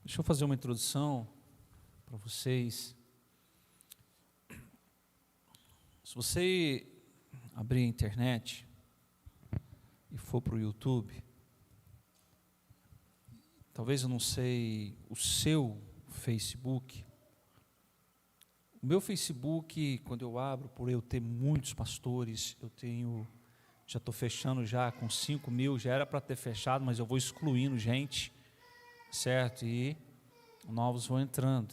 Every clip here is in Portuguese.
Deixa eu fazer uma introdução para vocês. Se você abrir a internet e for para o YouTube, talvez eu não sei o seu Facebook. O meu Facebook, quando eu abro, por eu ter muitos pastores, já estou fechando já com 5.000, já era para ter fechado, mas eu vou excluindo gente, certo? E novos vão entrando.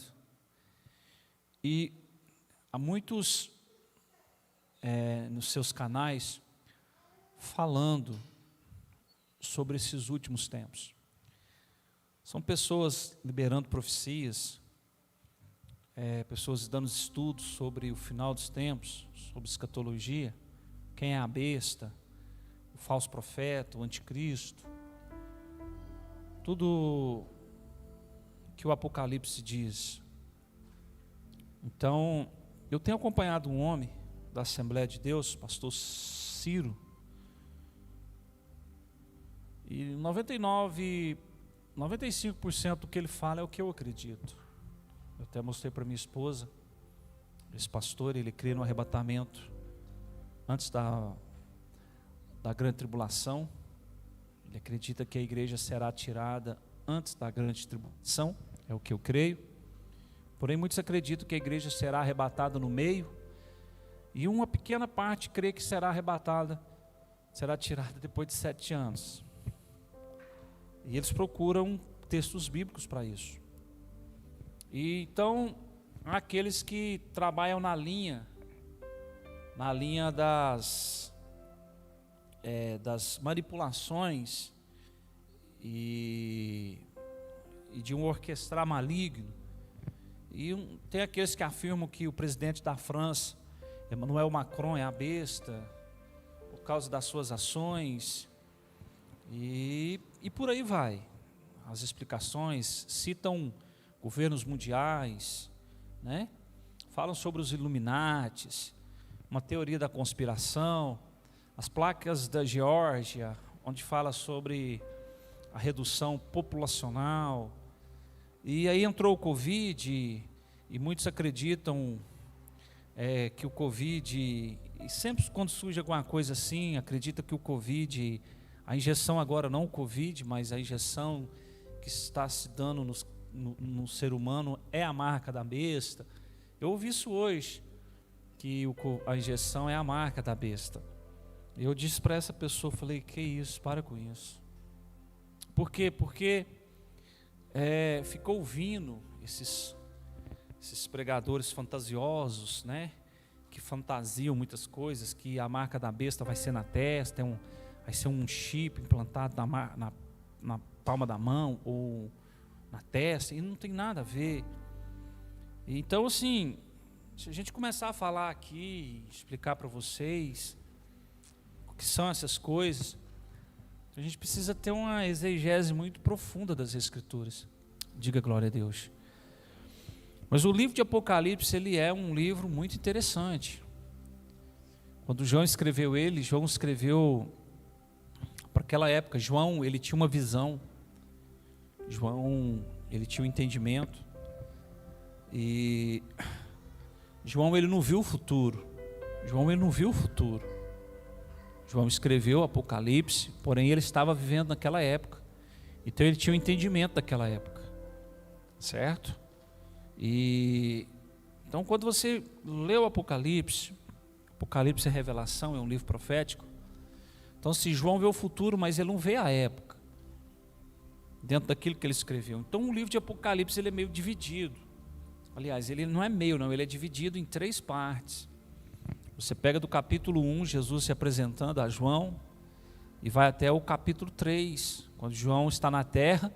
E há muitos nos seus canais falando sobre esses últimos tempos. São pessoas liberando profecias, pessoas dando estudos sobre o final dos tempos, sobre escatologia, quem é a besta, o falso profeta, o anticristo, tudo que o Apocalipse diz. Então, eu tenho acompanhado um homem da Assembleia de Deus, pastor Ciro, e 95% do que ele fala é o que eu acredito. Eu até mostrei para minha esposa, esse pastor, ele crê no arrebatamento antes da grande tribulação. Ele acredita que a igreja será tirada antes da grande tribulação, é o que eu creio. Porém, muitos acreditam que a igreja será arrebatada no meio, e uma pequena parte crê que será arrebatada, será tirada depois de 7 anos. E eles procuram textos bíblicos para isso. E então, aqueles que trabalham na linha das manipulações e de um orquestrar maligno. E tem aqueles que afirmam que o presidente da França, Emmanuel Macron, é a besta por causa das suas ações, e por aí vai. As explicações citam governos mundiais, né? Falam sobre os Illuminates, uma teoria da conspiração, as placas da Geórgia, onde fala sobre a redução populacional. E aí entrou o Covid, e muitos acreditam que o Covid, e sempre quando surge alguma coisa assim, acredita que o Covid, a injeção agora, não o Covid, mas a injeção que está se dando no ser humano é a marca da besta. Eu ouvi isso hoje, que a injeção é a marca da besta. Eu disse para essa pessoa, falei, que isso, para com isso. Por quê? Porque ficou ouvindo esses pregadores fantasiosos, né? Que fantasiam muitas coisas, que a marca da besta vai ser na testa, vai ser um chip implantado na palma da mão ou na testa, e não tem nada a ver. Então, assim, se a gente começar a falar aqui, explicar para vocês o que são essas coisas, a gente precisa ter uma exegese muito profunda das Escrituras. Diga glória a Deus. Mas o livro de Apocalipse, ele é um livro muito interessante. Quando João escreveu João escreveu para aquela época. João, ele tinha uma visão. João, ele tinha um entendimento. E João, ele não viu o futuro. João escreveu Apocalipse, porém ele estava vivendo naquela época. Então ele tinha um entendimento daquela época. Certo? E então quando você lê o Apocalipse é revelação, é um livro profético. Então se João vê o futuro, mas ele não vê a época, dentro daquilo que ele escreveu. Então o livro de Apocalipse, ele é meio dividido. Aliás, ele não é meio não, ele é dividido em 3 partes. Você pega do capítulo 1, Jesus se apresentando a João, e vai até o capítulo 3, quando João está na terra,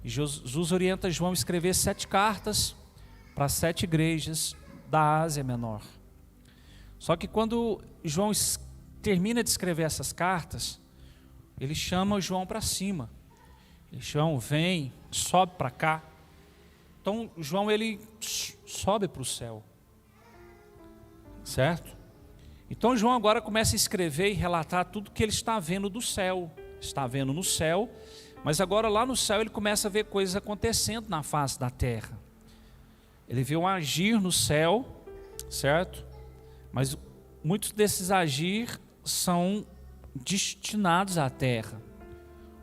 e Jesus orienta João a escrever 7 cartas para 7 igrejas da Ásia Menor. Só que quando João termina de escrever essas cartas, ele chama João para cima. Ele chama, vem, sobe para cá. Então João, ele sobe para o céu. Certo? Então João agora começa a escrever e relatar tudo que ele está vendo do céu. Está vendo no céu, Mas agora lá no céu ele começa a ver coisas acontecendo na face da terra. Ele vê um agir no céu, certo? Mas muitos desses agir são destinados à terra.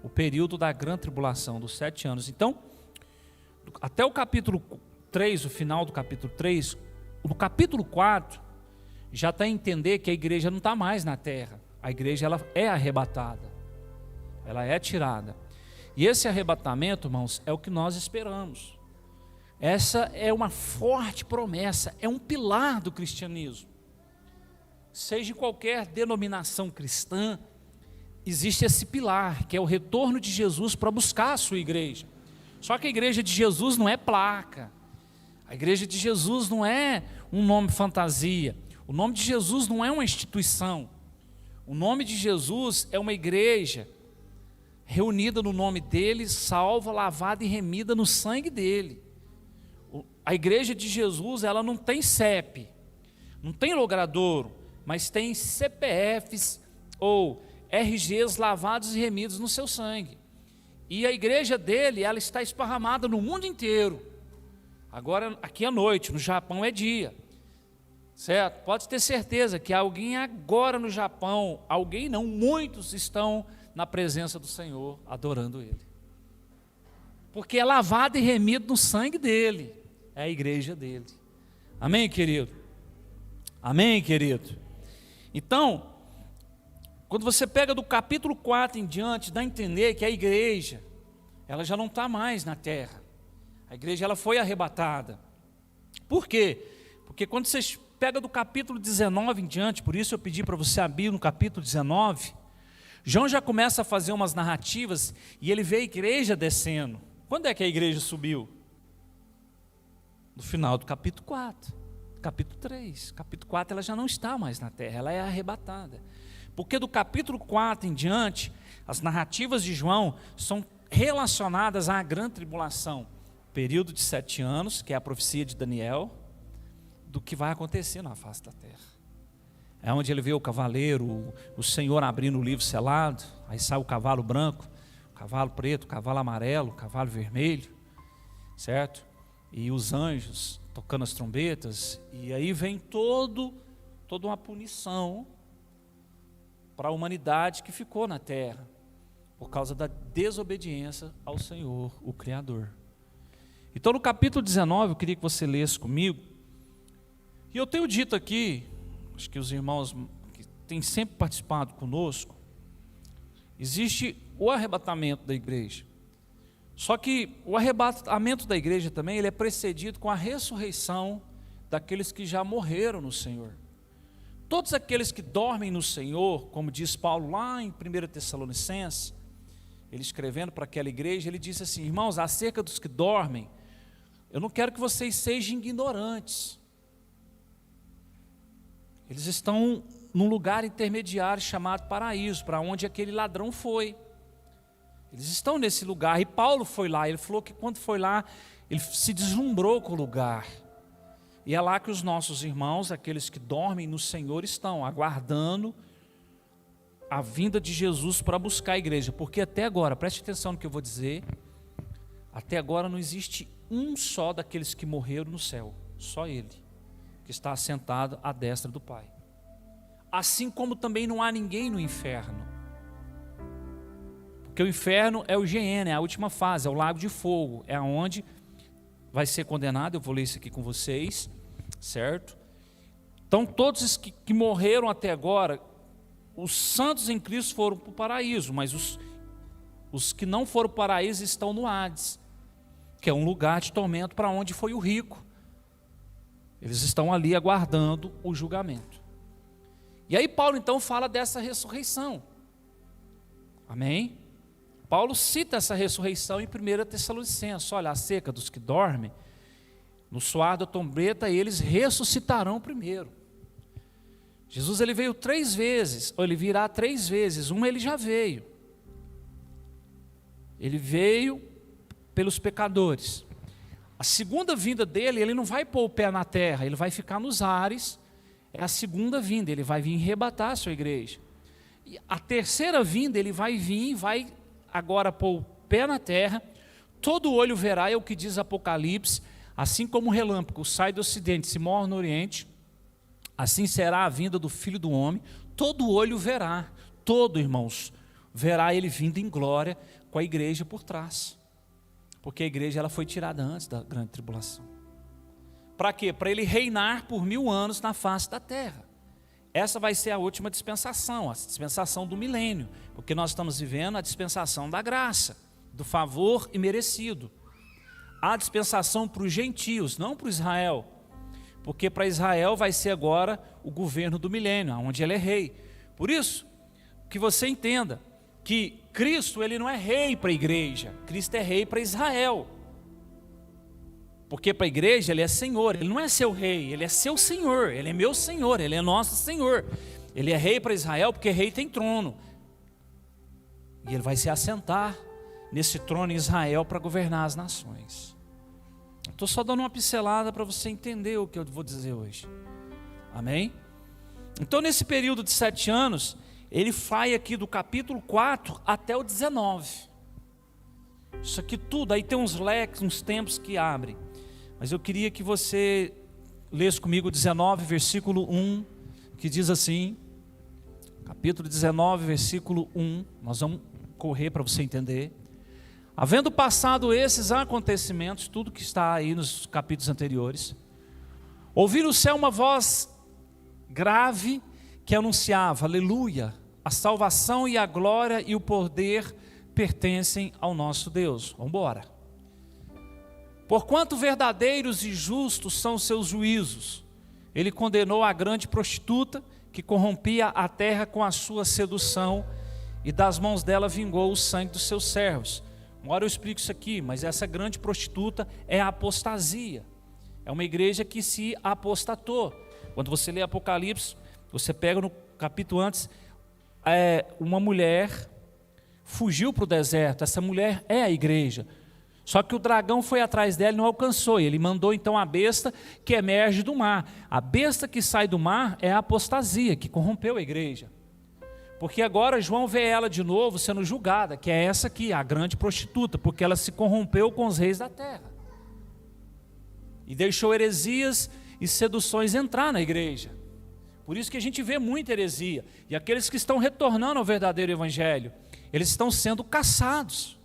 O período da grande tribulação, dos 7 anos. Então, até o capítulo 3, o final do capítulo 3, no capítulo 4, já está a entender que a igreja não está mais na terra. A igreja ela é arrebatada. Ela é tirada. E esse arrebatamento, irmãos, é o que nós esperamos. Essa é uma forte promessa, é um pilar do cristianismo. Seja em qualquer denominação cristã, existe esse pilar, que é o retorno de Jesus para buscar a sua igreja. Só que a igreja de Jesus não é placa. A igreja de Jesus não é um nome fantasia. O nome de Jesus não é uma instituição. O nome de Jesus é uma igreja reunida no nome dele, salva, lavada e remida no sangue dele. A igreja de Jesus, ela não tem CEP, não tem logradouro, mas tem CPFs ou RGs lavados e remidos no seu sangue. E a igreja dele, ela está esparramada no mundo inteiro. Agora, aqui à noite, no Japão é dia, certo? Pode ter certeza que alguém agora no Japão, alguém não, muitos estão na presença do Senhor, adorando Ele. Porque é lavado e remido no sangue dele, é a igreja dele. Amém, querido? Amém, querido? Então, quando você pega do capítulo 4 em diante, dá a entender que a igreja, ela já não está mais na terra. A igreja ela foi arrebatada. Por quê? Porque quando você pega do capítulo 19 em diante, por isso eu pedi para você abrir no capítulo 19, João já começa a fazer umas narrativas e ele vê a igreja descendo. Quando é que a igreja subiu? No final do capítulo 4, capítulo 3. Capítulo 4 ela já não está mais na terra, ela é arrebatada. Porque do capítulo 4 em diante, as narrativas de João são relacionadas à grande tribulação. Período de 7 anos, que é a profecia de Daniel, do que vai acontecer na face da terra. É onde ele vê o cavaleiro, o Senhor abrindo o livro selado, aí sai o cavalo branco, o cavalo preto, o cavalo amarelo, o cavalo vermelho, certo? E os anjos tocando as trombetas, e aí vem toda uma punição para a humanidade que ficou na terra, por causa da desobediência ao Senhor, o Criador. Então no capítulo 19, eu queria que você lesse comigo, e eu tenho dito aqui, acho que os irmãos que têm sempre participado conosco, existe o arrebatamento da igreja. Só que o arrebatamento da igreja também, ele é precedido com a ressurreição daqueles que já morreram no Senhor. Todos aqueles que dormem no Senhor, como diz Paulo lá em 1 Tessalonicenses, ele escrevendo para aquela igreja, ele disse assim: irmãos, acerca dos que dormem, eu não quero que vocês sejam ignorantes. Eles estão num lugar intermediário chamado paraíso, para onde aquele ladrão foi. Eles estão nesse lugar, e Paulo foi lá, ele falou que quando foi lá, ele se deslumbrou com o lugar. E é lá que os nossos irmãos, aqueles que dormem no Senhor, estão aguardando a vinda de Jesus para buscar a igreja. Porque até agora, preste atenção no que eu vou dizer, até agora não existe um só daqueles que morreram no céu, só ele, que está assentado à destra do Pai. Assim como também não há ninguém no inferno. Porque o inferno é o Geena, é a última fase, é o lago de fogo, é onde vai ser condenado. Eu vou ler isso aqui com vocês, certo? Então todos os que morreram até agora, os santos em Cristo foram para o paraíso, mas os que não foram para o paraíso estão no Hades, que é um lugar de tormento para onde foi o rico. Eles estão ali aguardando o julgamento. E aí Paulo então fala dessa ressurreição. Amém? Paulo cita essa ressurreição em 1 Tessalonicenses. Olha, acerca dos que dormem, no soar da trombeta, eles ressuscitarão primeiro. Jesus ele veio 3 vezes, ou ele virá 3 vezes. Uma ele já veio. Ele veio pelos pecadores. A segunda vinda dele, ele não vai pôr o pé na terra, ele vai ficar nos ares. É a segunda vinda, ele vai vir arrebatar a sua igreja. E a terceira vinda, ele vai vir, vai agora pôr o pé na terra, todo olho verá, é o que diz Apocalipse, assim como o relâmpago sai do ocidente, se morre no oriente, assim será a vinda do Filho do Homem, todo olho verá, todo, irmãos, verá ele vindo em glória com a igreja por trás. Porque a igreja ela foi tirada antes da grande tribulação. Para quê? Para ele reinar por 1000 anos na face da terra. Essa vai ser a última dispensação, a dispensação do milênio, porque nós estamos vivendo a dispensação da graça, do favor imerecido. A dispensação para os gentios, não para Israel, porque para Israel vai ser agora o governo do milênio, onde ele é rei. Por isso, que você entenda que Cristo ele não é rei para a igreja, Cristo é rei para Israel. Porque para a igreja ele é Senhor, ele não é seu rei, ele é seu Senhor, ele é meu Senhor, ele é nosso Senhor. Ele é rei para Israel porque rei tem trono. E ele vai se assentar nesse trono em Israel para governar as nações. Estou só dando uma pincelada para você entender o que eu vou dizer hoje. Amém? Então nesse período de 7 anos, ele vai aqui do capítulo 4 até o 19. Isso aqui tudo, aí tem uns leques, uns tempos que abrem. Mas eu queria que você lesse comigo 19, versículo 1, que diz assim, capítulo 19, versículo 1, nós vamos correr para você entender. Havendo passado esses acontecimentos, tudo que está aí nos capítulos anteriores, ouvi no céu uma voz grave que anunciava, aleluia, a salvação e a glória e o poder pertencem ao nosso Deus. Vamos embora. Porquanto verdadeiros e justos são seus juízos, ele condenou a grande prostituta que corrompia a terra com a sua sedução, e das mãos dela vingou o sangue dos seus servos. Uma hora eu explico isso aqui, mas essa grande prostituta é a apostasia. É uma igreja que se apostatou. Quando você lê Apocalipse, você pega no capítulo antes, uma mulher fugiu para o deserto. Essa mulher é a igreja. Só que o dragão foi atrás dela e não alcançou. Ele mandou então a besta que emerge do mar. A besta que sai do mar é a apostasia, que corrompeu a igreja. Porque agora João vê ela de novo sendo julgada, que é essa aqui, a grande prostituta, porque ela se corrompeu com os reis da terra. E deixou heresias e seduções entrar na igreja. Por isso que a gente vê muita heresia. E aqueles que estão retornando ao verdadeiro evangelho, eles estão sendo caçados.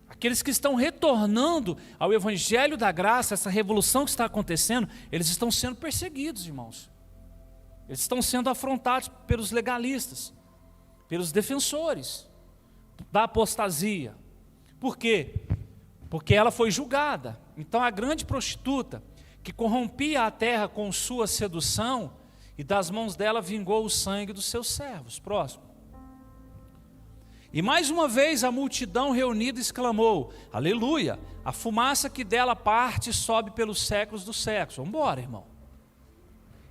Aqueles que estão retornando ao evangelho da graça, essa revolução que está acontecendo, eles estão sendo perseguidos, irmãos. Eles estão sendo afrontados pelos legalistas, pelos defensores da apostasia. Por quê? Porque ela foi julgada. Então a grande prostituta, que corrompia a terra com sua sedução, e das mãos dela vingou o sangue dos seus servos. Próximo. E mais uma vez a multidão reunida exclamou, aleluia, a fumaça que dela parte sobe pelos séculos dos séculos. Vamos embora, irmão.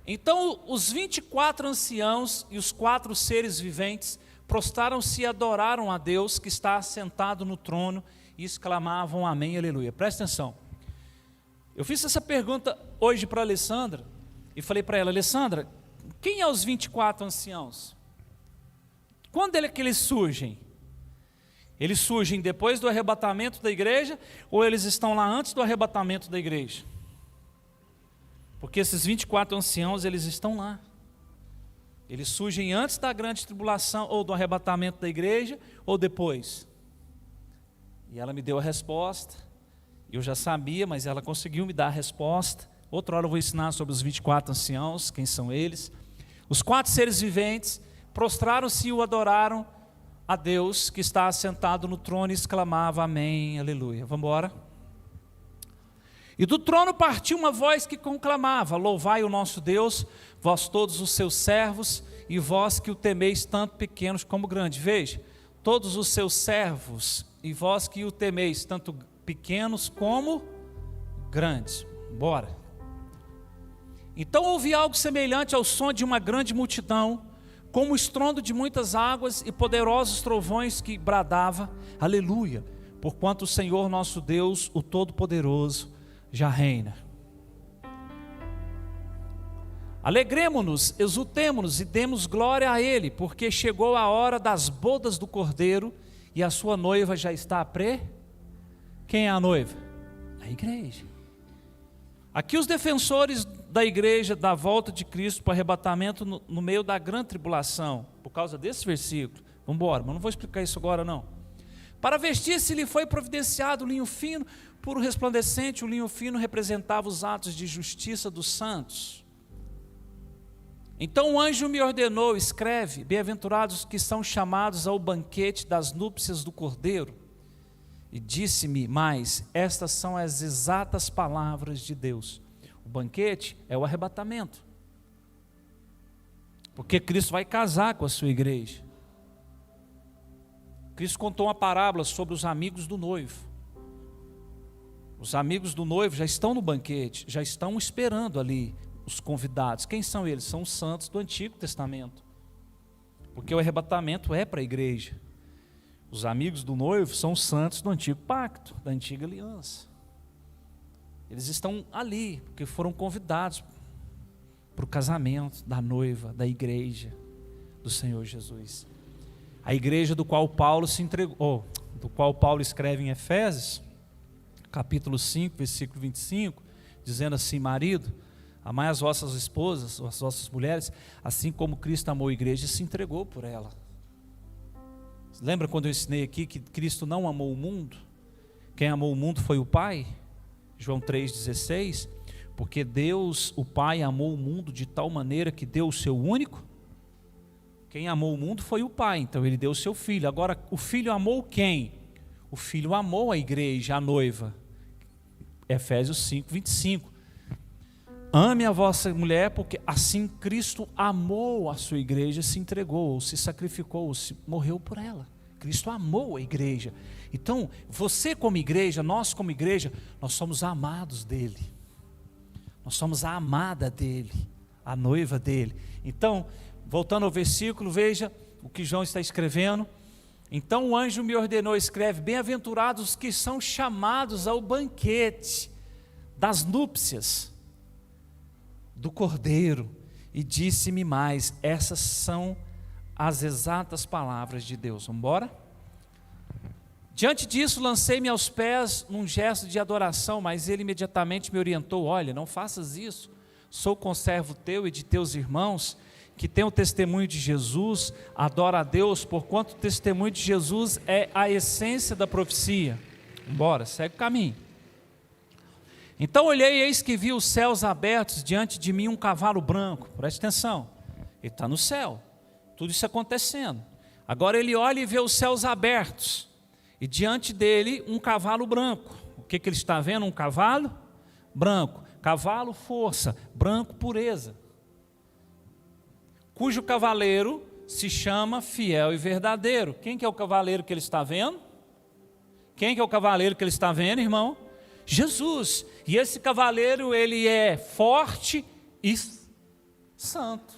Então os 24 anciãos e os 4 seres viventes prostraram-se e adoraram a Deus que está assentado no trono e exclamavam amém, aleluia. Presta atenção. Eu fiz essa pergunta hoje para a Alessandra e falei para ela, Alessandra, quem é os 24 anciãos? Quando é que eles surgem? Eles surgem depois do arrebatamento da igreja ou eles estão lá antes do arrebatamento da igreja? Porque esses 24 anciãos, eles estão lá. Eles surgem antes da grande tribulação ou do arrebatamento da igreja ou depois? E ela me deu a resposta. Eu já sabia, mas ela conseguiu me dar a resposta. Outra hora eu vou ensinar sobre os 24 anciãos, quem são eles. Os 4 seres viventes prostraram-se e o adoraram a Deus que está assentado no trono e exclamava amém, aleluia. Vamos embora. E do trono partiu uma voz que conclamava, louvai o nosso Deus, vós todos os seus servos, e vós que o temeis tanto pequenos como grandes. Veja, todos os seus servos, e vós que o temeis tanto pequenos como grandes. Bora. Então ouvi algo semelhante ao som de uma grande multidão, como o estrondo de muitas águas e poderosos trovões que bradava, aleluia, porquanto o Senhor nosso Deus, o Todo-Poderoso, já reina. Alegremo-nos, exultemo-nos e demos glória a Ele, porque chegou a hora das bodas do Cordeiro, e a sua noiva já está Quem é a noiva? A igreja. Aqui os defensores da igreja, da volta de Cristo para o arrebatamento no meio da grande tribulação, por causa desse versículo. Vamos embora, mas não vou explicar isso agora não. Para vestir-se lhe foi providenciado linho fino, puro resplandecente. O linho fino representava os atos de justiça dos santos. Então o anjo me ordenou, escreve, bem-aventurados que são chamados ao banquete das núpcias do Cordeiro. E disse-me mais, estas são as exatas palavras de Deus. O banquete é o arrebatamento. Porque Cristo vai casar com a sua igreja. Cristo contou uma parábola sobre os amigos do noivo. Os amigos do noivo já estão no banquete, já estão esperando ali os convidados. Quem são eles? São os santos do Antigo Testamento. Porque o arrebatamento é para a igreja. Os amigos do noivo são os santos do Antigo Pacto, da Antiga Aliança. Eles estão ali, porque foram convidados para o casamento da noiva, da igreja do Senhor Jesus. A igreja do qual Paulo se entregou, do qual Paulo escreve em Efésios, capítulo 5, versículo 25, dizendo assim: marido, amai as vossas esposas, as vossas mulheres, assim como Cristo amou a igreja e se entregou por ela. Lembra quando eu ensinei aqui que Cristo não amou o mundo? Quem amou o mundo foi o Pai? João 3,16. Porque Deus, o Pai, amou o mundo de tal maneira que deu o seu único. Quem amou o mundo foi o Pai, então ele deu o seu Filho. Agora, o Filho amou quem? O Filho amou a igreja, a noiva. Efésios 5:25. Ame a vossa mulher, porque assim Cristo amou a sua igreja, se entregou, se sacrificou, se morreu por ela. Cristo amou a igreja. Então, você como igreja, nós como igreja, nós somos amados dele. Nós somos a amada dele, a noiva dele. Então, voltando ao versículo, veja o que João está escrevendo. Então o anjo me ordenou, escreve, bem-aventurados os que são chamados ao banquete das núpcias do Cordeiro. E disse-me mais, essas são as exatas palavras de Deus. Vamos embora? Diante disso, lancei-me aos pés num gesto de adoração, mas ele imediatamente me orientou: olha, não faças isso, sou conservo teu e de teus irmãos, que tem o testemunho de Jesus, adora a Deus, porquanto o testemunho de Jesus é a essência da profecia. Embora, segue o caminho. Então olhei, eis que vi os céus abertos, diante de mim um cavalo branco. Preste atenção, ele está no céu, tudo isso acontecendo. Agora ele olha e vê os céus abertos, e diante dele um cavalo branco. O que ele está vendo? Um cavalo branco. Cavalo, força; branco, pureza. Cujo cavaleiro se chama Fiel e Verdadeiro. Quem que é o cavaleiro que ele está vendo? Quem que é o cavaleiro que ele está vendo, irmão? Jesus. E esse cavaleiro, ele é forte e santo.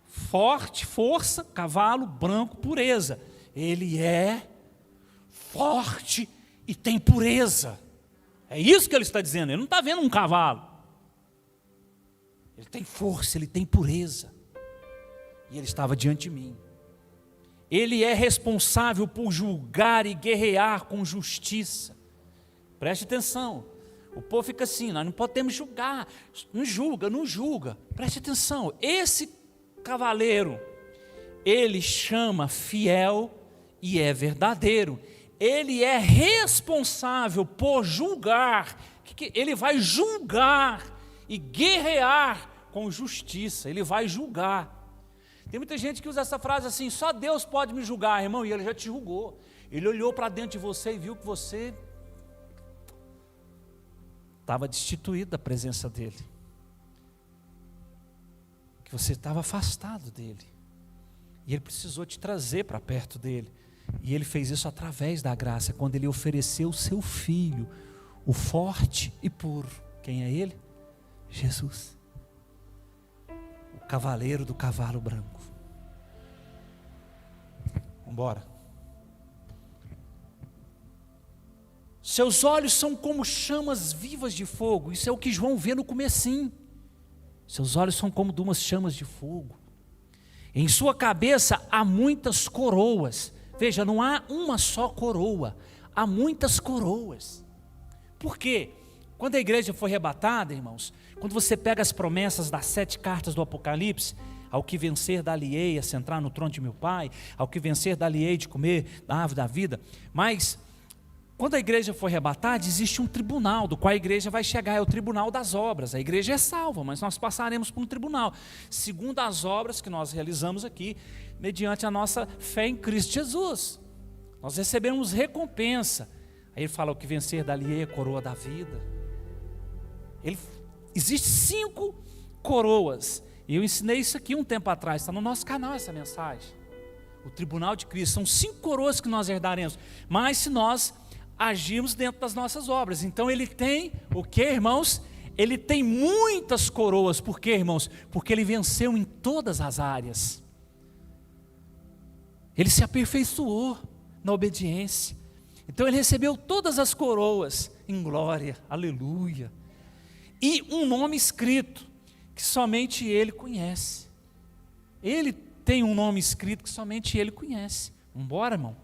Forte, força, cavalo, branco, pureza. Ele é forte e tem pureza. É isso que ele está dizendo. Ele não está vendo um cavalo. Ele tem força, ele tem pureza. E ele estava diante de mim. Ele é responsável por julgar e guerrear com justiça. Preste atenção. O povo fica assim: nós não podemos julgar. Não julga, não julga. Preste atenção. Esse cavaleiro, ele chama fiel e é verdadeiro. Ele é responsável por julgar. Ele vai julgar e guerrear com justiça. Ele vai julgar. Tem muita gente que usa essa frase assim: só Deus pode me julgar, irmão. E ele já te julgou. Ele olhou para dentro de você e viu que você estava destituído da presença dele, que você estava afastado dele, e ele precisou te trazer para perto dele. E ele fez isso através da graça, quando ele ofereceu o seu Filho, o forte e puro. Quem é ele? Jesus, o cavaleiro do cavalo branco. Vamos embora. Seus olhos são como chamas vivas de fogo. Isso é o que João vê no comecinho. Seus olhos são como duas chamas de fogo. Em sua cabeça há muitas coroas. Veja, não há uma só coroa, há muitas coroas. Por quê? Quando a igreja foi arrebatada, irmãos, quando você pega as promessas das 7 cartas do Apocalipse, ao que vencer dar-lhe-ei a sentar no trono de meu Pai, ao que vencer dar-lhe-ei de comer da árvore da vida. Mas, quando a igreja foi arrebatada, existe um tribunal, do qual a igreja vai chegar, é o tribunal das obras. A igreja é salva, mas nós passaremos por um tribunal, segundo as obras que nós realizamos aqui, mediante a nossa fé em Cristo Jesus. Nós recebemos recompensa. Aí ele fala, o que vencer dar-lhe-ei a coroa da vida. Existem 5 coroas, e eu ensinei isso aqui um tempo atrás, está no nosso canal essa mensagem. O tribunal de Cristo, são 5 coroas que nós herdaremos, mas se nós agirmos dentro das nossas obras. Então ele tem o que, irmãos? Ele tem muitas coroas. Por quê, irmãos? Porque ele venceu em todas as áreas. Ele se aperfeiçoou na obediência. Então ele recebeu todas as coroas em glória, aleluia. E um nome escrito que somente ele conhece. Ele tem um nome escrito que somente ele conhece. Vamos embora, irmão?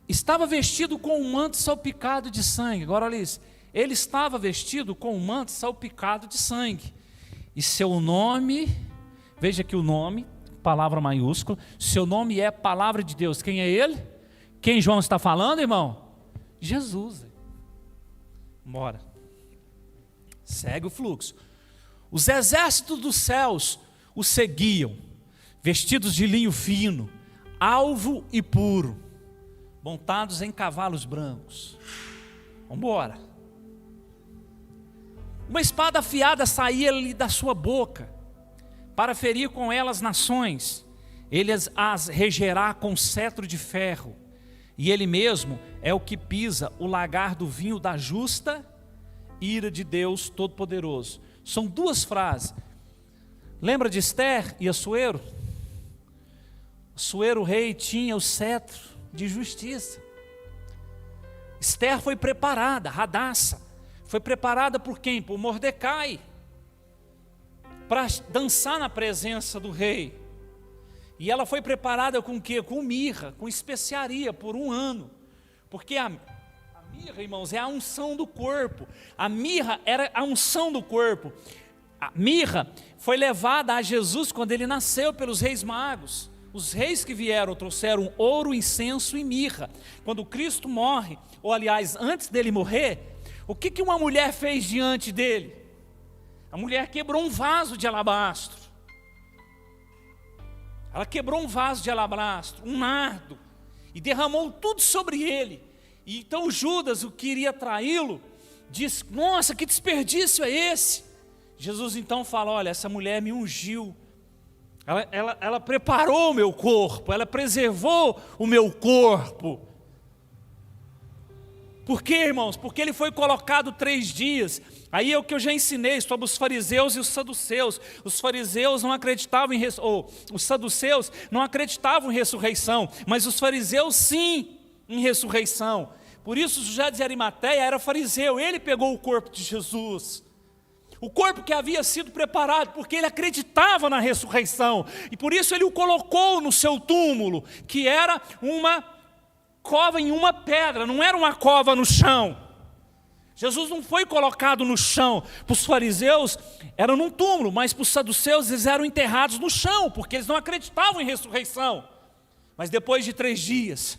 Estava vestido com um manto salpicado de sangue. Agora olha isso. Ele estava vestido com um manto salpicado de sangue. E seu nome, veja que o nome, palavra maiúscula, seu nome é palavra de Deus. Quem é ele? Quem João está falando, irmão? Jesus. Bora. Segue o fluxo. Os exércitos dos céus o seguiam, vestidos de linho fino, alvo e puro, montados em cavalos brancos. Vamos embora. Uma espada afiada saía-lhe da sua boca, para ferir com ela as nações. Ele as regerá com cetro de ferro, e ele mesmo é o que pisa o lagar do vinho da justa ira de Deus Todo-Poderoso. São 2 frases. Lembra de Esther e Assuero? Assuero, o rei, tinha o cetro de justiça. Esther foi preparada, Radassa, foi preparada por quem? Por Mordecai, para dançar na presença do rei. E ela foi preparada com o quê? Com mirra, com especiaria, por 1 ano. Porque a mirra, irmãos, é a unção do corpo. A mirra era a unção do corpo. A mirra foi levada a Jesus quando ele nasceu pelos reis magos. Os reis que vieram trouxeram ouro, incenso e mirra. Quando Cristo morre, ou aliás, antes dele morrer, o que uma mulher fez diante dele? A mulher quebrou um vaso de alabastro. Ela quebrou um vaso de alabastro, um nardo, e derramou tudo sobre ele. E então Judas, o que iria traí-lo, disse, nossa, que desperdício é esse? Jesus então fala, olha, essa mulher me ungiu, ela preparou o meu corpo, ela preservou o meu corpo. Por quê, irmãos? Porque ele foi colocado 3 dias. Aí é o que eu já ensinei sobre os fariseus e os saduceus. Os fariseus não acreditavam os saduceus não acreditavam em ressurreição, mas os fariseus sim em ressurreição. Por isso José de Arimateia era fariseu, ele pegou o corpo de Jesus. O corpo que havia sido preparado, porque ele acreditava na ressurreição. E por isso ele o colocou no seu túmulo, que era uma cova em uma pedra, não era uma cova no chão. Jesus não foi colocado no chão. Para os fariseus era num túmulo, mas para os saduceus eles eram enterrados no chão, porque eles não acreditavam em ressurreição. Mas depois de 3 dias,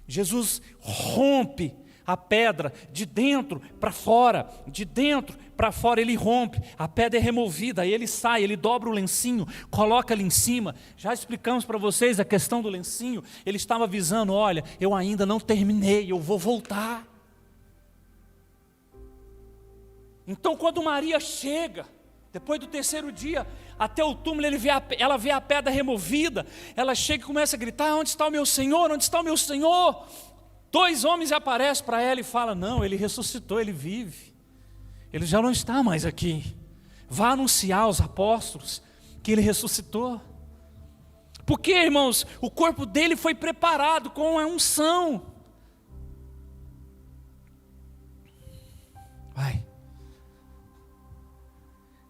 Jesus rompe a pedra de dentro para fora, de dentro para fora ele rompe, a pedra é removida, aí ele sai, ele dobra o lencinho, coloca ali em cima. Já explicamos para vocês a questão do lencinho. Ele estava avisando, olha, eu ainda não terminei, eu vou voltar. Então quando Maria chega, depois do 3º dia, até o túmulo, ela vê a pedra removida, ela chega e começa a gritar, onde está o meu Senhor, onde está o meu Senhor? 2 homens aparecem para ela e falam, não, ele ressuscitou, ele vive, ele já não está mais aqui, vá anunciar aos apóstolos que ele ressuscitou. Porque, irmãos, o corpo dele foi preparado com a unção. Vai.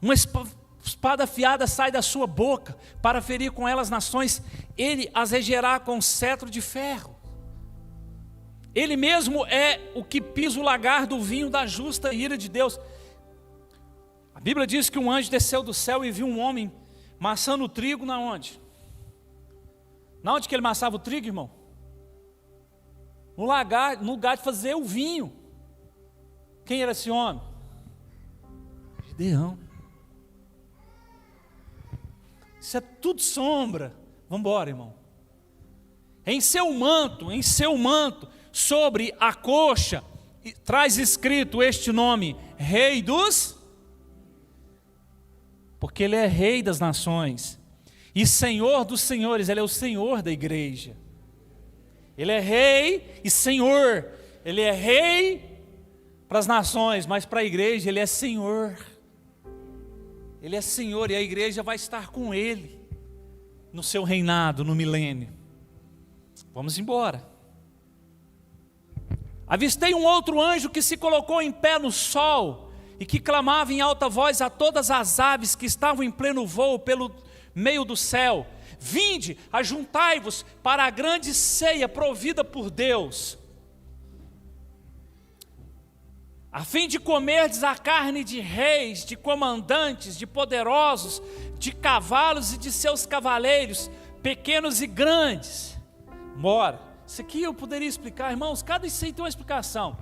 Uma espada afiada sai da sua boca, para ferir com ela as nações. Ele as regerá com cetro de ferro. Ele mesmo é o que pisa o lagar do vinho da justa ira de Deus. A Bíblia diz que um anjo desceu do céu e viu um homem maçando o trigo na onde? Na onde que ele maçava o trigo, irmão? No lugar de fazer o vinho. Quem era esse homem? Gideão. Isso é tudo sombra. Vamos embora, irmão. Em seu manto, sobre a coxa, traz escrito este nome, Rei dos... Porque ele é Rei das nações. E Senhor dos senhores, ele é o Senhor da igreja. Ele é Rei e Senhor. Ele é Rei para as nações, mas para a igreja ele é Senhor. Ele é Senhor e a igreja vai estar com ele no seu reinado, no milênio. Vamos embora. Avistei um outro anjo que se colocou em pé no sol e que clamava em alta voz a todas as aves que estavam em pleno voo pelo meio do céu: vinde, ajuntai-vos para a grande ceia provida por Deus, a fim de comerdes a carne de reis, de comandantes, de poderosos, de cavalos e de seus cavaleiros, pequenos e grandes. Bora. Isso aqui eu poderia explicar, irmãos, cada isso aí tem uma explicação.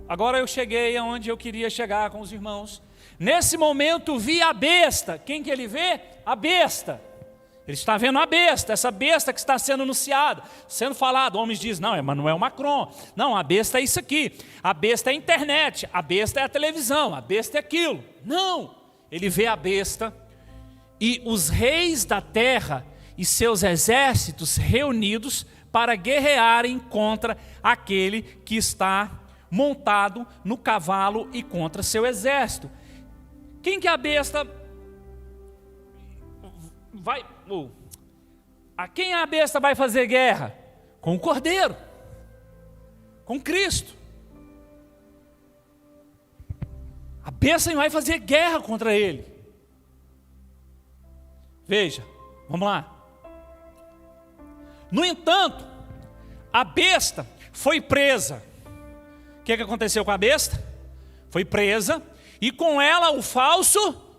Agora eu cheguei aonde eu queria chegar com os irmãos. Nesse momento vi a besta. Quem que ele vê? A besta. Ele está vendo a besta, essa besta que está sendo anunciada, sendo falado. Homens dizem, não, é Emmanuel Macron. Não, a besta é isso aqui. A besta é a internet, a besta é a televisão, a besta é aquilo. Não, ele vê a besta e os reis da terra e seus exércitos reunidos para guerrearem contra aquele que está montado no cavalo e contra seu exército. Quem que a besta vai... A quem a besta vai fazer guerra? Com o Cordeiro, com Cristo. A besta vai fazer guerra contra ele. Veja, vamos lá. No entanto, a besta foi presa. O que aconteceu com a besta? Foi presa, e com ela o falso,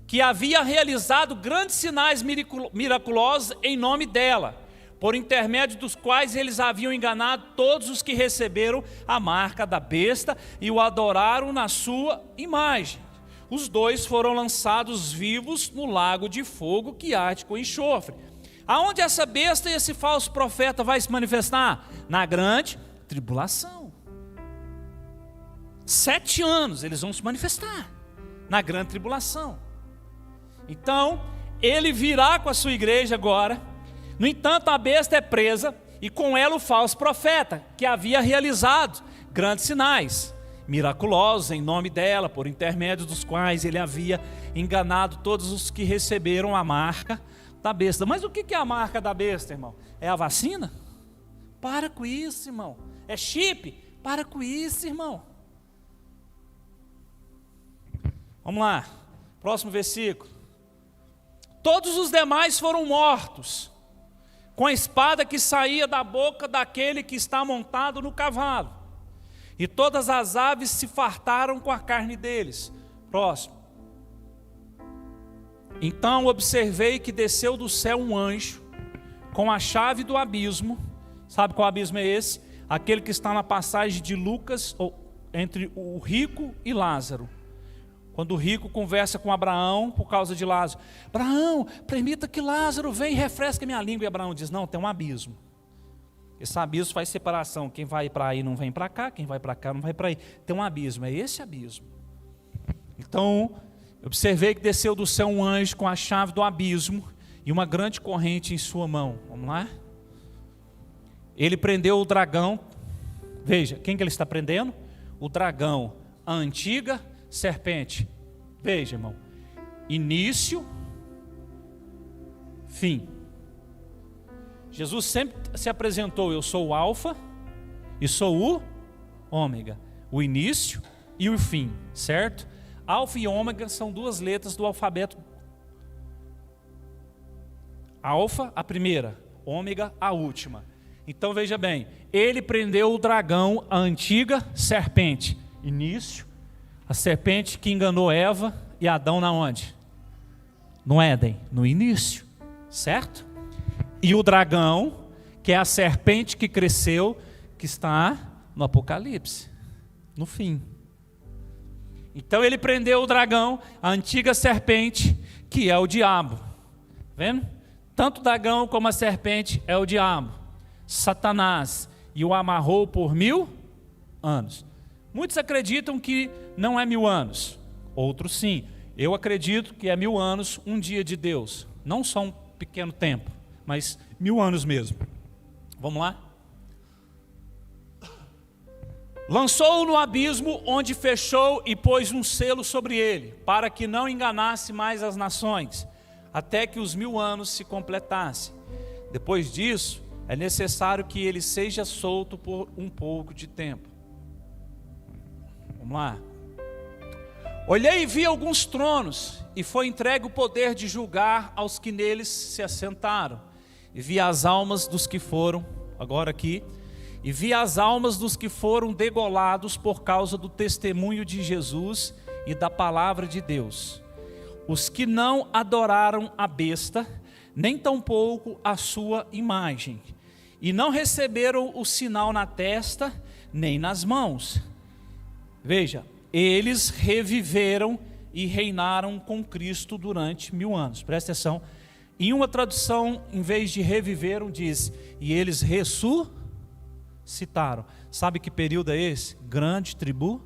que havia realizado grandes sinais miraculosos em nome dela, por intermédio dos quais eles haviam enganado todos os que receberam a marca da besta e o adoraram na sua imagem. Os dois foram lançados vivos no lago de fogo que arde com enxofre. Aonde essa besta e esse falso profeta vai se manifestar? Na grande tribulação. 7 anos eles vão se manifestar na grande tribulação. Então, ele virá com a sua igreja agora. No entanto, a besta é presa e com ela o falso profeta, que havia realizado grandes sinais miraculosos em nome dela, por intermédio dos quais ele havia enganado todos os que receberam a marca da besta. Mas o que é a marca da besta, irmão? É a vacina? Para com isso, irmão. É chip? Para com isso, irmão. Vamos lá, próximo versículo. Todos os demais foram mortos com a espada que saía da boca daquele que está montado no cavalo, e todas as aves se fartaram com a carne deles. Próximo. Então observei que desceu do céu um anjo com a chave do abismo. Sabe qual abismo é esse? Aquele que está na passagem de Lucas, entre o rico e Lázaro. Quando o rico conversa com Abraão por causa de Lázaro: Abraão, permita que Lázaro venha e refresque minha língua. E Abraão diz: não, tem um abismo. Esse abismo faz separação. Quem vai para aí não vem para cá, quem vai para cá não vai para aí. Tem um abismo, é esse abismo. Então, observei que desceu do céu um anjo com a chave do abismo e uma grande corrente em sua mão. Vamos lá? Ele prendeu o dragão. Veja, quem que ele está prendendo? O dragão, a antiga serpente. Veja, irmão, início, fim. Jesus sempre se apresentou: eu sou o alfa e sou o ômega, o início e o fim, certo? Alfa e ômega são duas letras do alfabeto. Alfa, a primeira, ômega, a última. Então veja bem, ele prendeu o dragão, a antiga serpente. Início, a serpente que enganou Eva e Adão na onde? No Éden, no início, certo? E o dragão, que é a serpente que cresceu, que está no Apocalipse, no fim. Então ele prendeu o dragão, a antiga serpente, que é o diabo. Vendo? Tanto o dragão como a serpente é o diabo, Satanás, e o amarrou por 1000 anos. Muitos acreditam que não é 1000 anos, outros sim. Eu acredito que é 1000 anos, um dia de Deus, não só um pequeno tempo, mas 1000 anos mesmo. Vamos lá? Lançou-o no abismo, onde fechou e pôs um selo sobre ele, para que não enganasse mais as nações, até que os 1000 anos se completassem. Depois disso, é necessário que ele seja solto por um pouco de tempo. Vamos lá. Olhei e vi alguns tronos, e foi entregue o poder de julgar aos que neles se assentaram. E vi as almas dos que foram, agora aqui, e vi as almas dos que foram degolados por causa do testemunho de Jesus e da palavra de Deus. Os que não adoraram a besta, nem tampouco a sua imagem, e não receberam o sinal na testa, nem nas mãos. Veja, eles reviveram e reinaram com Cristo durante 1000 anos. Presta atenção. Em uma tradução, em vez de reviveram, diz, e eles ressuscitaram. Sabe que período é esse? Grande tribu.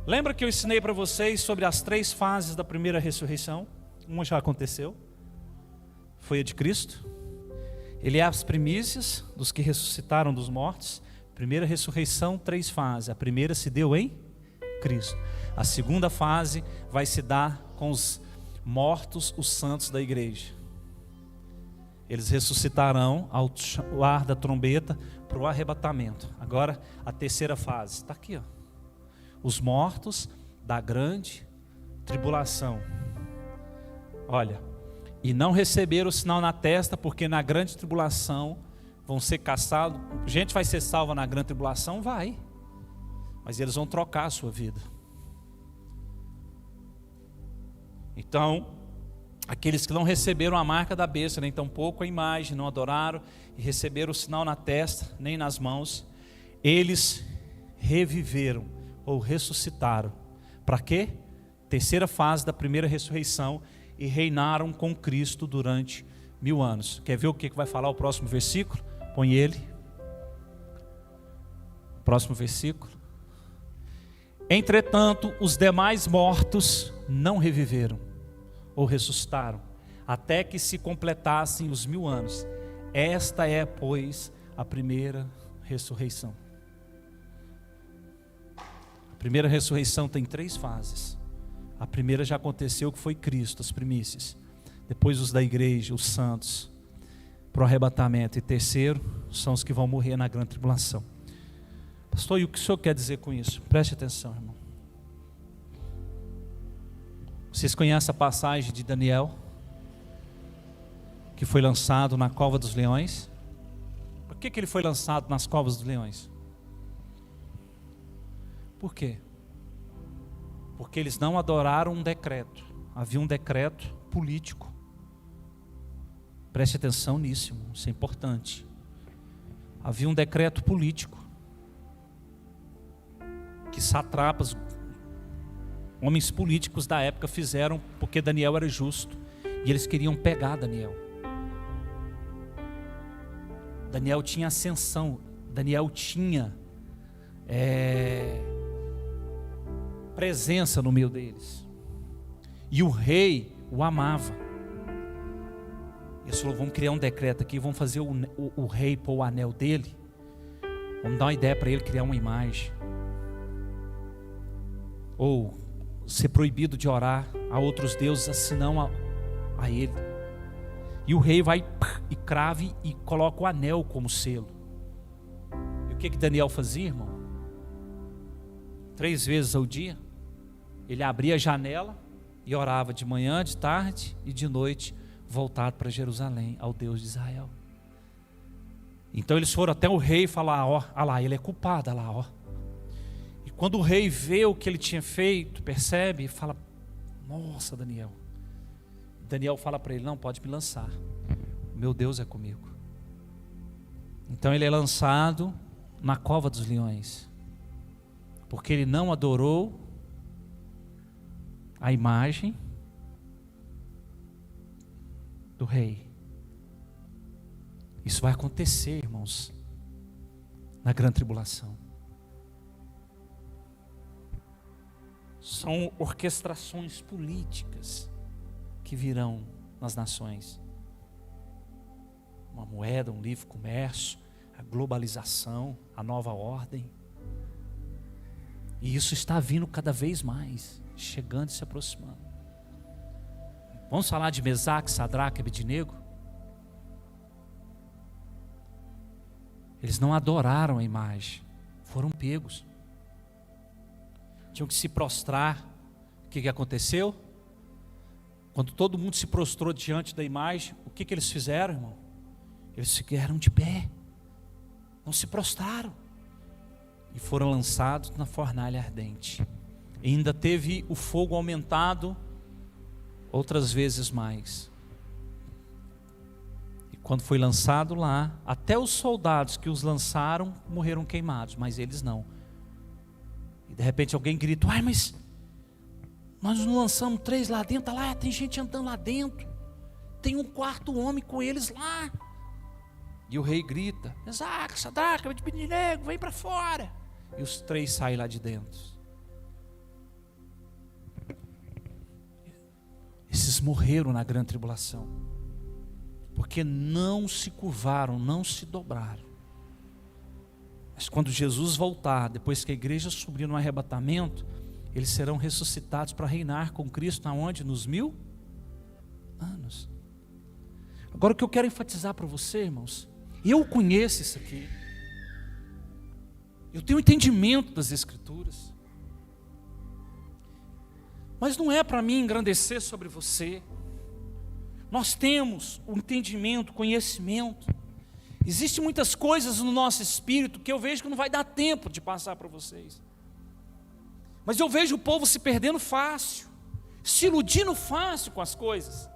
Lembra que eu ensinei para vocês sobre as 3 fases da primeira ressurreição? Uma já aconteceu, foi a de Cristo. Ele é as primícias dos que ressuscitaram dos mortos. Primeira ressurreição, 3 fases. A primeira se deu em Cristo. A segunda fase vai se dar com os mortos, os santos da igreja. Eles ressuscitarão ao ar da trombeta para o arrebatamento. Agora a terceira fase, está aqui, ó. Os mortos da grande tribulação. Olha, e não receberam o sinal na testa, porque na grande tribulação vão ser caçados. Gente vai ser salva na grande tribulação? Vai. Mas eles vão trocar a sua vida. Então, aqueles que não receberam a marca da besta, nem tampouco a imagem, não adoraram e receberam o sinal na testa, nem nas mãos, eles reviveram ou ressuscitaram. Para quê? Terceira fase da primeira ressurreição, e reinaram com Cristo durante 1000 anos. Quer ver o que vai falar o próximo versículo? Põe ele. Próximo versículo. Entretanto, os demais mortos não reviveram ou ressuscitaram, até que se completassem os 1000 anos. Esta é, pois, a primeira ressurreição. A primeira ressurreição tem 3 fases. A primeira já aconteceu, que foi Cristo, as primícias. Depois os da igreja, os santos, para o arrebatamento. E terceiro, são os que vão morrer na grande tribulação. Pastor, e o que o senhor quer dizer com isso? Preste atenção, irmão. Vocês conhecem a passagem de Daniel, que foi lançado na cova dos leões? Por que ele foi lançado nas covas dos leões? Por quê? Porque eles não adoraram um decreto. Havia um decreto político. Preste atenção nisso, irmão. Isso é importante. Havia um decreto político que satrapas, homens políticos da época fizeram, porque Daniel era justo, e eles queriam pegar Daniel. Daniel tinha ascensão, Daniel tinha presença no meio deles, e o rei o amava. Eles falaram: vamos criar um decreto aqui, vamos fazer o rei pôr o anel dele, vamos dar uma ideia para ele criar uma imagem, ou ser proibido de orar a outros deuses, senão a ele. E o rei vai e crave e coloca o anel como selo. E o que Daniel fazia, irmão? 3 vezes ao dia, ele abria a janela e orava de manhã, de tarde e de noite, voltado para Jerusalém, ao Deus de Israel. Então eles foram até o rei e falaram: ó, olha lá, ele é culpado, olha lá, ó. E quando o rei vê o que ele tinha feito, percebe, e fala: nossa, Daniel. Daniel fala para ele: não, pode me lançar, meu Deus é comigo. Então ele é lançado na cova dos leões, porque ele não adorou a imagem do rei. Isso vai acontecer, irmãos, na grande tribulação. São orquestrações políticas que virão nas nações. Uma moeda, um livre comércio, a globalização, a nova ordem. E isso está vindo cada vez mais, chegando e se aproximando. Vamos falar de Mesaque, Sadraque e Abednego? Eles não adoraram a imagem, foram pegos. Tinham que se prostrar. O que aconteceu? Quando todo mundo se prostrou diante da imagem, o que eles fizeram, irmão? Eles ficaram de pé, não se prostraram, e foram lançados na fornalha ardente. E ainda teve o fogo aumentado outras vezes mais. E quando foi lançado lá, até os soldados que os lançaram morreram queimados, mas eles não. E de repente alguém grita: ai, mas nós não lançamos 3 lá dentro, lá tem gente andando lá dentro, tem um 4º homem com eles lá. E o rei grita: Mesaque, Sadraque, Abednego, vem para fora. E os 3 saem lá de dentro. Esses morreram na grande tribulação, porque não se curvaram, não se dobraram. Mas quando Jesus voltar, depois que a igreja subir no arrebatamento, eles serão ressuscitados para reinar com Cristo aonde? Nos 1000 anos. Agora o que eu quero enfatizar para você, irmãos, eu conheço isso aqui, eu tenho entendimento das Escrituras, mas não é para mim engrandecer sobre você. Nós temos o entendimento, o conhecimento. Existem muitas coisas no nosso espírito que eu vejo que não vai dar tempo de passar para vocês. Mas eu vejo o povo se perdendo fácil, se iludindo fácil com as coisas.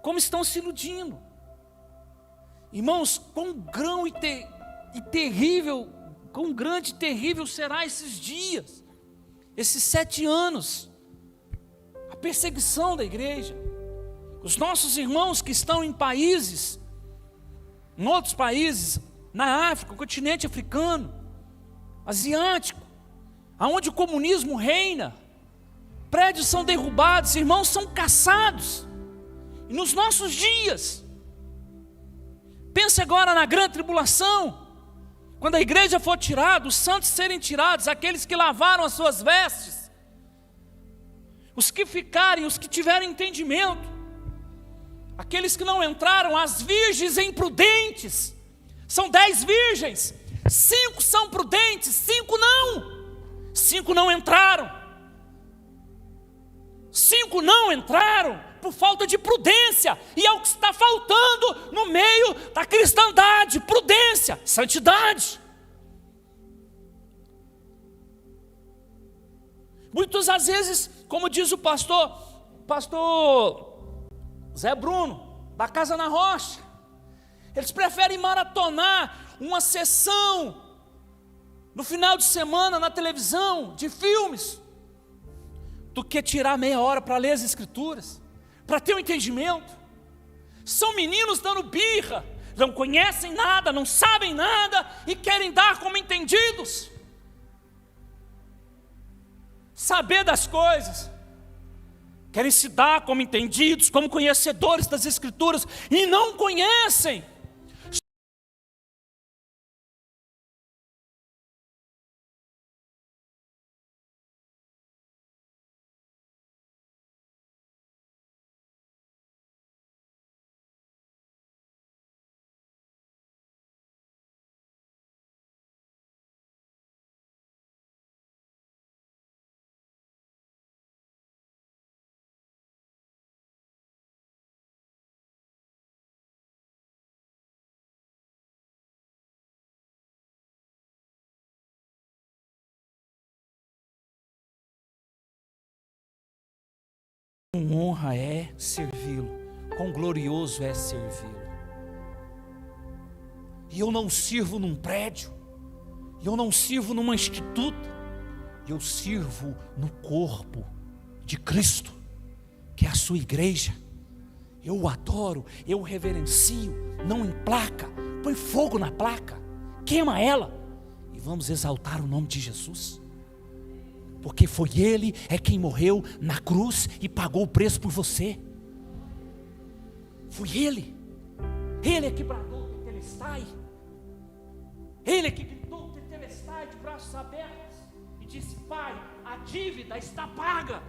Como estão se iludindo. Irmãos, quão grande e terrível será esses dias, esses 7 anos, a perseguição da igreja. Os nossos irmãos que estão em países, em outros países, na África, o continente africano, asiático, aonde o comunismo reina, prédios são derrubados, irmãos são caçados. E nos nossos dias, pense agora na grande tribulação, quando a igreja for tirada, os santos serem tirados, aqueles que lavaram as suas vestes, os que ficarem, os que tiverem entendimento, aqueles que não entraram, as virgens imprudentes, são 10 virgens, 5 são prudentes, 5 não, 5 não entraram, 5 não entraram, por falta de prudência, e é o que está faltando no meio da cristandade: prudência, santidade. Muitas às vezes, como diz o pastor Zé Bruno, da Casa na Rocha, eles preferem maratonar uma sessão no final de semana na televisão de filmes, do que tirar meia hora para ler as Escrituras, para ter um entendimento. São meninos dando birra, não conhecem nada, não sabem nada e querem dar como entendidos, saber das coisas, querem se dar como entendidos, como conhecedores das Escrituras, e não conhecem. Com honra é servi-lo, quão glorioso é servi-lo. E eu não sirvo num prédio, eu não sirvo numa instituta, eu sirvo no corpo de Cristo, que é a sua igreja. Eu o adoro, eu o reverencio, não em placa, põe fogo na placa, queima ela, e vamos exaltar o nome de Jesus, porque foi Ele quem morreu na cruz e pagou o preço por você. Foi Ele que bradou tetelestai, Ele que gritou tetelestai de braços abertos e disse: Pai, a dívida está paga.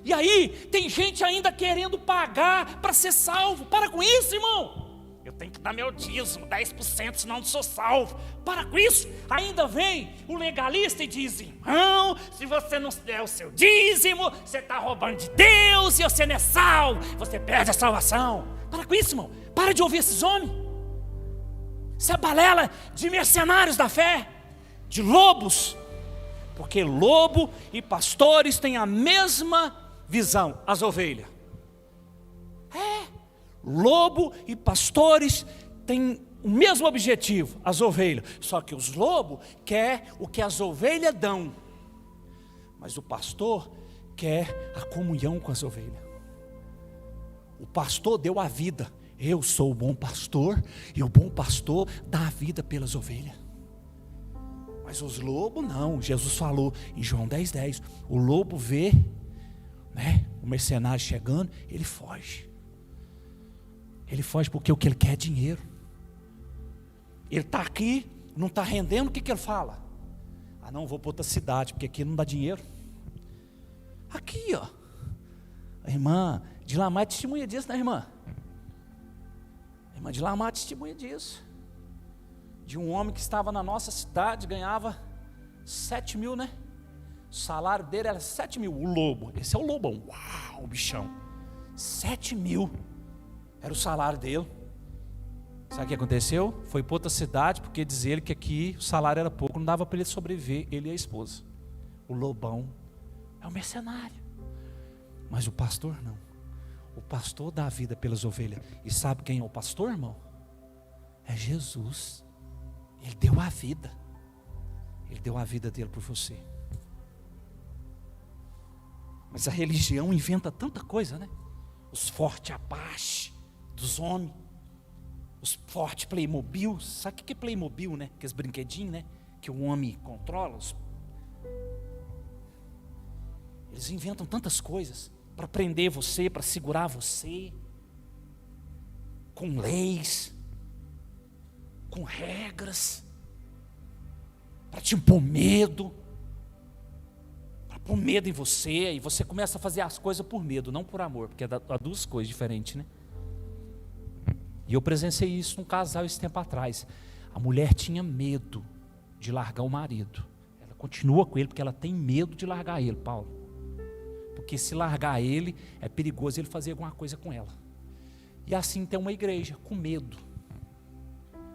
E aí, tem gente ainda querendo pagar para ser salvo. Para com isso, irmão. Eu tenho que dar meu dízimo, 10%, senão não sou salvo. Para com isso. Ainda vem o legalista e diz: irmão, se você não der o seu dízimo, você está roubando de Deus e você não é salvo, você perde a salvação. Para com isso, irmão. Para de ouvir esses homens. Isso é balela de mercenários da fé, de lobos. Porque lobo e pastores têm a mesma visão, as ovelhas. Lobo e pastores têm o mesmo objetivo, as ovelhas. Só que os lobos querem o que as ovelhas dão, mas o pastor quer a comunhão com as ovelhas. O pastor deu a vida. Eu sou o bom pastor, e o bom pastor dá a vida pelas ovelhas. Mas os lobos não. Jesus falou em João 10:10, o lobo vê, o mercenário chegando, ele foge. Ele foge porque o que ele quer é dinheiro. Ele está aqui, não está rendendo, o que ele fala? Ah, não, vou para outra cidade, porque aqui não dá dinheiro. Aqui, ó, a irmã de Lamar testemunha disso, né, irmã? A irmã de Lamar testemunha disso. De um homem que estava na nossa cidade, ganhava 7 mil, né? O salário dele era 7 mil, o lobo, esse é o lobão, uau, o bichão, 7 mil, era o salário dele. Sabe o que aconteceu? Foi para outra cidade, porque diz ele que aqui o salário era pouco, não dava para ele sobreviver, ele e a esposa. O lobão é o mercenário, mas o pastor não. O pastor dá a vida pelas ovelhas. E sabe quem é o pastor, irmão? É Jesus. Ele deu a vida. Ele deu a vida dele por você. Mas a religião inventa tanta coisa, né? Os fortes Apache dos homens, os fortes Playmobil. Sabe o que é Playmobil, né? Aqueles brinquedinhos, né? Que o homem controla. Eles inventam tantas coisas para prender você, para segurar você, com leis, com regras, para te impor medo, para pôr medo em você, e você começa a fazer as coisas por medo, não por amor, porque é duas coisas diferentes, né? E eu presenciei isso num casal esse tempo atrás. A mulher tinha medo de largar o marido. Ela continua com ele porque ela tem medo de largar ele, Paulo. Porque se largar ele, é perigoso ele fazer alguma coisa com ela. E assim tem uma igreja, com medo.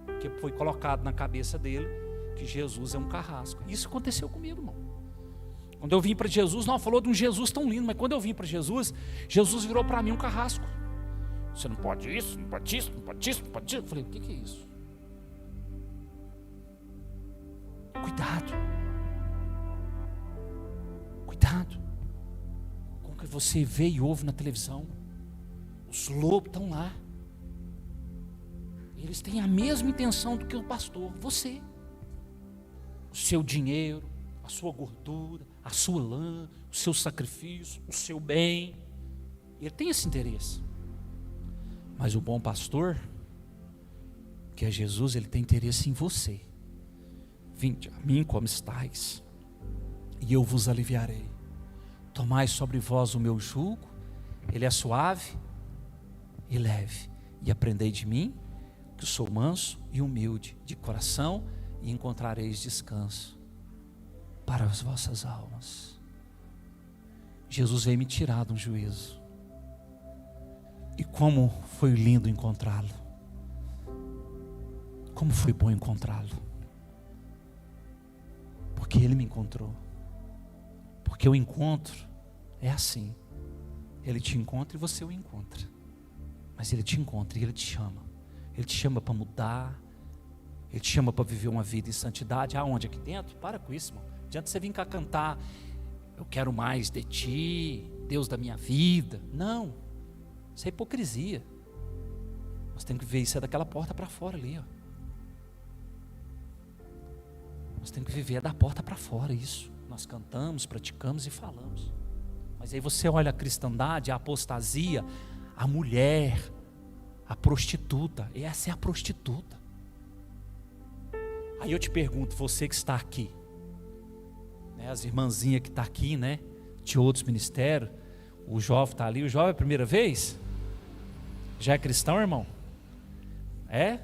Porque foi colocado na cabeça dele que Jesus é um carrasco. Isso aconteceu comigo, irmão. Quando eu vim para Jesus, não, falou de um Jesus tão lindo, mas quando eu vim para Jesus, Jesus virou para mim um carrasco. Você não pode isso, não pode isso, não pode isso, não pode isso. Eu falei, o que é isso? Cuidado. Cuidado. Que você vê e ouve na televisão. Os lobos estão lá. Eles têm a mesma intenção do que o pastor, você. O seu dinheiro, a sua gordura, a sua lã, o seu sacrifício, o seu bem. Ele tem esse interesse. Mas o bom pastor, que é Jesus, ele tem interesse em você. Vinde a mim como estáis, e eu vos aliviarei. Tomai sobre vós o meu jugo, ele é suave e leve, e aprendei de mim, que sou manso e humilde de coração, e encontrareis descanso para as vossas almas. Jesus veio me tirar de um juízo, e como foi lindo encontrá-lo, como foi bom encontrá-lo, porque ele me encontrou. Porque o encontro é assim, Ele te encontra e você o encontra. Mas Ele te encontra e Ele te chama. Ele te chama para mudar. Ele te chama para viver uma vida em santidade. Aonde? Aqui dentro? Para com isso, irmão. Não adianta você vir cá cantar: eu quero mais de ti, Deus da minha vida. Não, isso é hipocrisia. Nós temos que ver isso daquela porta para fora ali, ó. Nós temos que viver da porta para fora isso. Nós cantamos, praticamos e falamos. Mas aí você olha a cristandade, a apostasia, a mulher, a prostituta. E essa é a prostituta. Aí eu te pergunto, você que está aqui, né, as irmãzinhas que estão aqui, né, de outros ministérios, o jovem está ali. O jovem é a primeira vez? Já é cristão, irmão? É?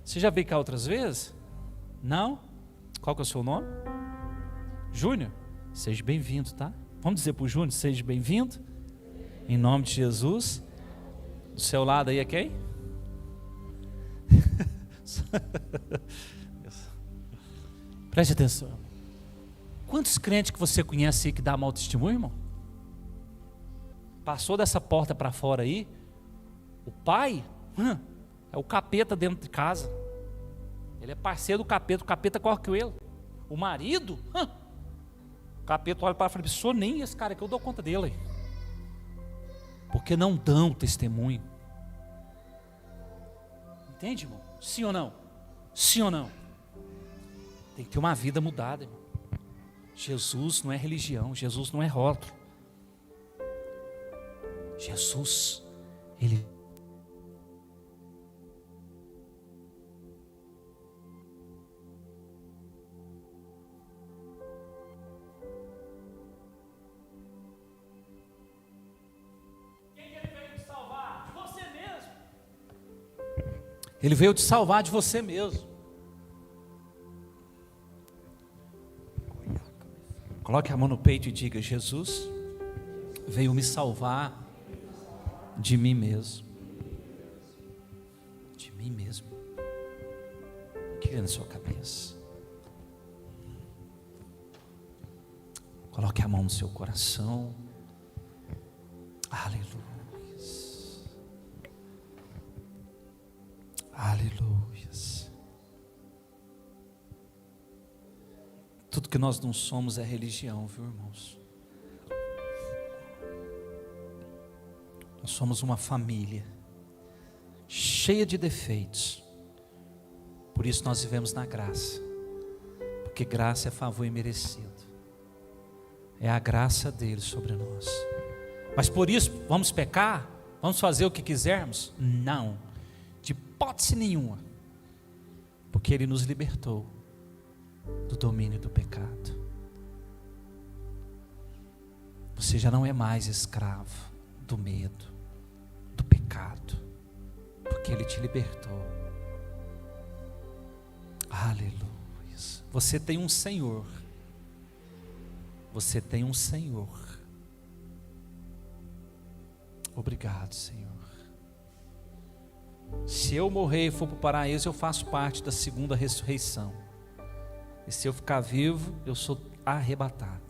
Você já veio cá outras vezes? Não? Qual que é o seu nome? Júnior? Seja bem-vindo, tá? Vamos dizer para o Júnior: seja bem-vindo, em nome de Jesus. Do seu lado aí é quem? Preste atenção. Quantos crentes que você conhece aí que dá mau testemunho, irmão? Passou dessa porta para fora aí, o pai é o capeta dentro de casa. Ele é parceiro do capeta, o capeta corre com ele. O marido, o capeta olha para ele e fala: sou nem esse cara que eu dou conta dele. Porque não dão testemunho. Entende, irmão? Sim ou não? Sim ou não? Tem que ter uma vida mudada, irmão. Jesus não é religião, Jesus não é rótulo. Jesus, Ele Ele veio te salvar de você mesmo. Coloque a mão no peito e diga: Jesus veio me salvar de mim mesmo. De mim mesmo. Queira na sua cabeça. Coloque a mão no seu coração. Aleluia. Aleluias. Tudo que nós não somos é religião, viu, irmãos? Nós somos uma família cheia de defeitos. Por isso nós vivemos na graça. Porque graça é favor imerecido. É a graça dele sobre nós. Mas por isso vamos pecar? Vamos fazer o que quisermos? Não. De hipótese nenhuma, porque Ele nos libertou do domínio do pecado. Você já não é mais escravo do medo, do pecado, porque Ele te libertou. Aleluia. Você tem um Senhor. Você tem um Senhor. Obrigado, Senhor. Se eu morrer e for para o paraíso, eu faço parte da segunda ressurreição. E se eu ficar vivo, eu sou arrebatado.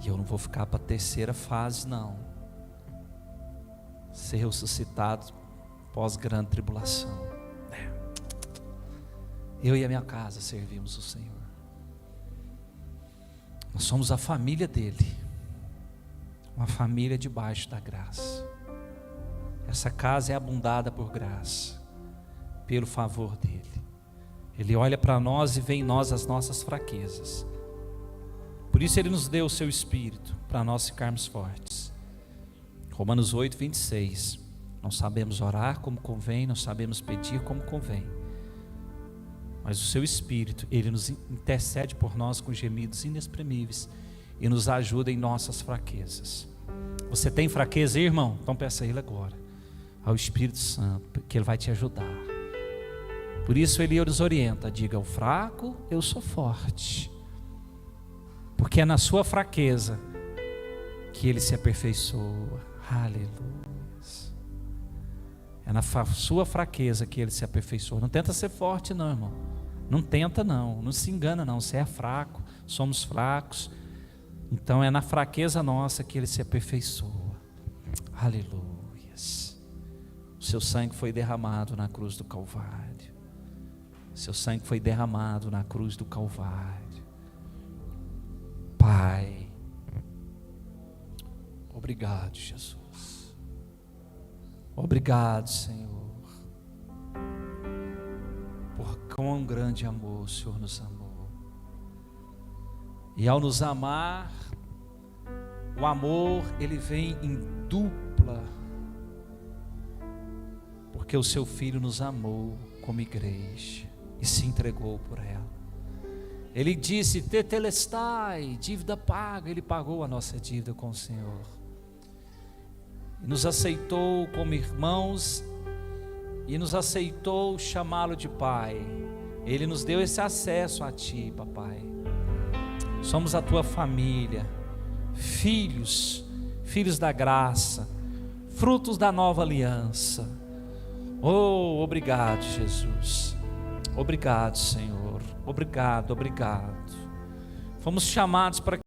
E eu não vou ficar para a terceira fase, não. Ser ressuscitado pós grande tribulação. Eu e a minha casa servimos o Senhor. Nós somos a família dele. Uma família debaixo da graça. Essa casa é abundada por graça, pelo favor dele. Ele olha para nós e vê em nós as nossas fraquezas. Por isso Ele nos deu o seu Espírito, para nós ficarmos fortes. Romanos 8, 26. Não sabemos orar como convém, não sabemos pedir como convém. Mas o seu Espírito, Ele nos intercede por nós com gemidos inexprimíveis e nos ajuda em nossas fraquezas. Você tem fraqueza, irmão? Então peça a Ele agora, ao Espírito Santo, que Ele vai te ajudar. Por isso Ele nos orienta: diga ao fraco, eu sou forte. Porque é na sua fraqueza que Ele se aperfeiçoa. Aleluia. É na sua fraqueza que Ele se aperfeiçoa. Não tenta ser forte não, irmão. Não tenta não, não se engana não. Você é fraco, somos fracos. Então é na fraqueza nossa que Ele se aperfeiçoa. Aleluias. O seu sangue foi derramado na cruz do Calvário. O seu sangue foi derramado na cruz do Calvário. Pai, obrigado, Jesus. Obrigado, Senhor. Por quão grande amor o Senhor nos amou. E ao nos amar, o amor, ele vem em dupla, porque o seu Filho nos amou como igreja e se entregou por ela. Ele disse: tetelestai, dívida paga. Ele pagou a nossa dívida com o Senhor e nos aceitou como irmãos e nos aceitou chamá-lo de Pai. Ele nos deu esse acesso a Ti, Papai. Somos a Tua família, filhos da graça, frutos da nova aliança. Oh, obrigado, Jesus. Obrigado, Senhor. Obrigado. Fomos chamados para